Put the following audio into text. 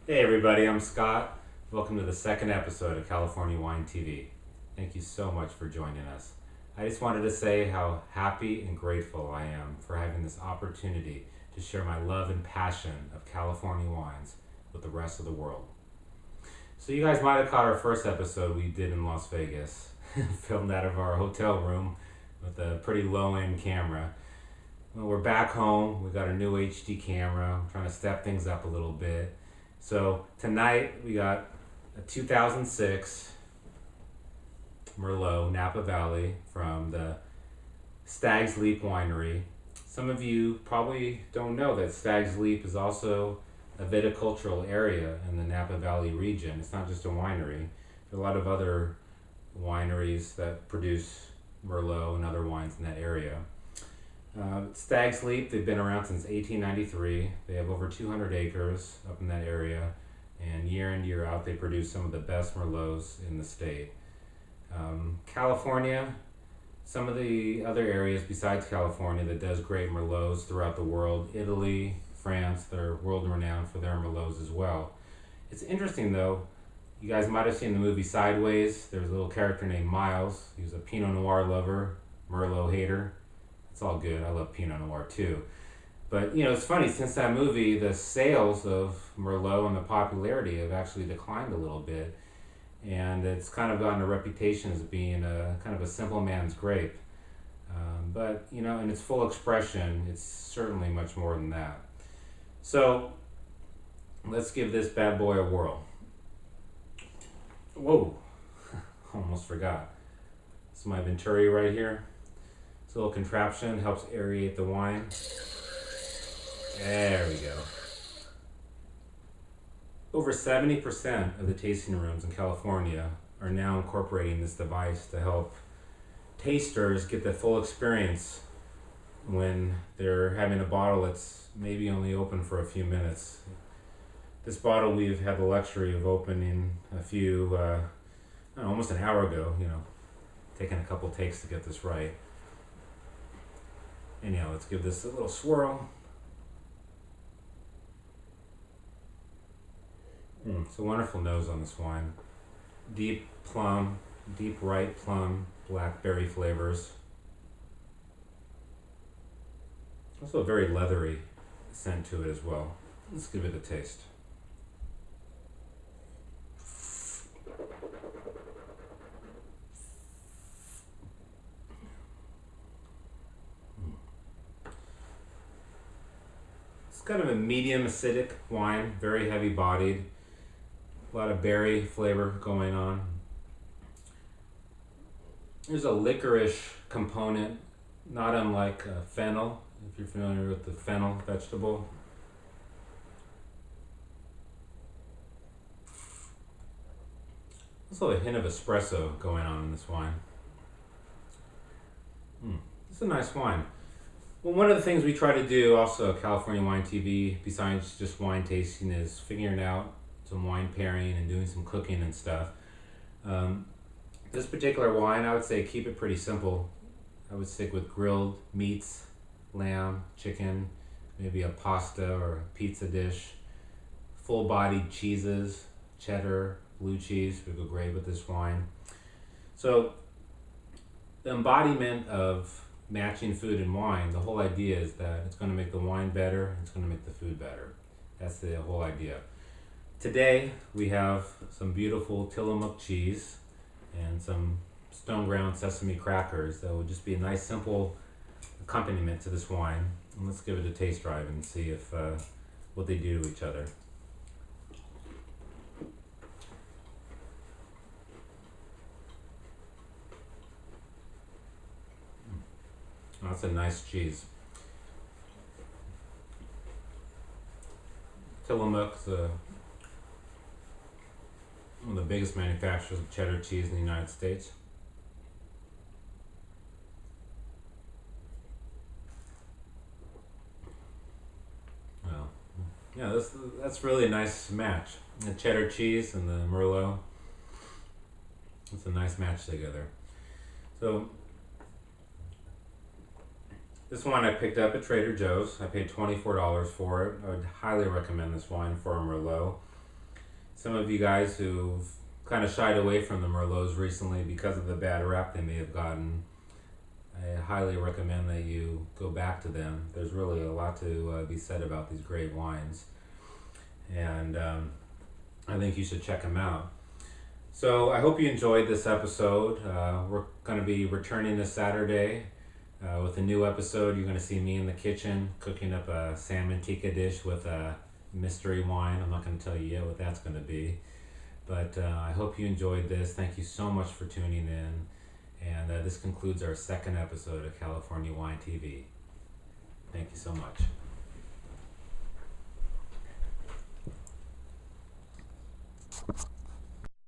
Hey everybody, I'm Scott. Welcome to the second episode of California Wine TV. Thank you so much for joining us. I just wanted to say how happy and grateful I am for having this opportunity to share my love and passion of California wines with the rest of the world. So you guys might have caught our first episode we did in Las Vegas, filmed out of our hotel room with a pretty low-end camera. Well, we're back home, we got a new HD camera, I'm trying to step things up a little bit. So tonight we got a 2006 Merlot Napa Valley from the Stag's Leap winery. Some of you probably don't know that Stag's Leap is also a viticultural area in the Napa Valley region. It's not just a winery. There are a lot of other wineries that produce Merlot and other wines in that area. Stag's Leap, they've been around since 1893. They have over 200 acres up in that area, and year in, year out, they produce some of the best Merlots in the state. California, some of the other areas besides California that does great Merlots throughout the world. Italy, France, they're world renowned for their Merlots as well. It's interesting though, you guys might have seen the movie Sideways. There's a little character named Miles. He was a Pinot Noir lover, Merlot hater. It's all good. I love Pinot Noir too. But you know, it's funny, since that movie, the sales of Merlot and the popularity have actually declined a little bit. And it's kind of gotten a reputation as being a kind of a simple man's grape. But you know, in its full expression, it's certainly much more than that. So let's give this bad boy a whirl. Whoa, almost forgot. This is my Venturi right here. This little contraption helps aerate the wine. There we go. Over 70% of the tasting rooms in California are now incorporating this device to help tasters get the full experience when they're having a bottle that's maybe only open for a few minutes. This bottle we've had the luxury of opening almost an hour ago, taking a couple takes to get this right. Anyhow, let's give this a little swirl. It's a wonderful nose on this wine. Deep plum, deep ripe plum, blackberry flavors. Also a very leathery scent to it as well. Let's give it a taste. Kind of a medium acidic wine, very heavy bodied, a lot of berry flavor going on. There's a licorice component, not unlike fennel, if you're familiar with the fennel vegetable. Also a hint of espresso going on in this wine. It's a nice wine. Well, one of the things we try to do also at California Wine TV, besides just wine tasting, is figuring out some wine pairing and doing some cooking and stuff. This particular wine, I would say keep it pretty simple. I would stick with grilled meats, lamb, chicken, maybe a pasta or a pizza dish, full-bodied cheeses, cheddar, blue cheese would go great with this wine. So the embodiment of matching food and wine, the whole idea is that it's going to make the wine better, it's going to make the food better. That's the whole idea. Today we have some beautiful Tillamook cheese and some stone ground sesame crackers that will just be a nice simple accompaniment to this wine. And let's give it a taste drive and see if what they do to each other. Oh, that's a nice cheese. Tillamook's one of the biggest manufacturers of cheddar cheese in the United States. Well, yeah, that's really a nice match. The cheddar cheese and the Merlot. It's a nice match together. So this wine I picked up at Trader Joe's. I paid $24 for it. I would highly recommend this wine for a Merlot. some of you guys who've kind of shied away from the Merlots recently because of the bad rap they may have gotten, I highly recommend that you go back to them. There's really a lot to be said about these great wines, and I think you should check them out. So I hope you enjoyed this episode. We're going to be returning this Saturday with a new episode. You're going to see me in the kitchen cooking up a salmon tikka dish with a mystery wine. I'm not going to tell you yet what that's going to be. But I hope you enjoyed this. Thank you so much for tuning in. And this concludes our second episode of California Wine TV. Thank you so much.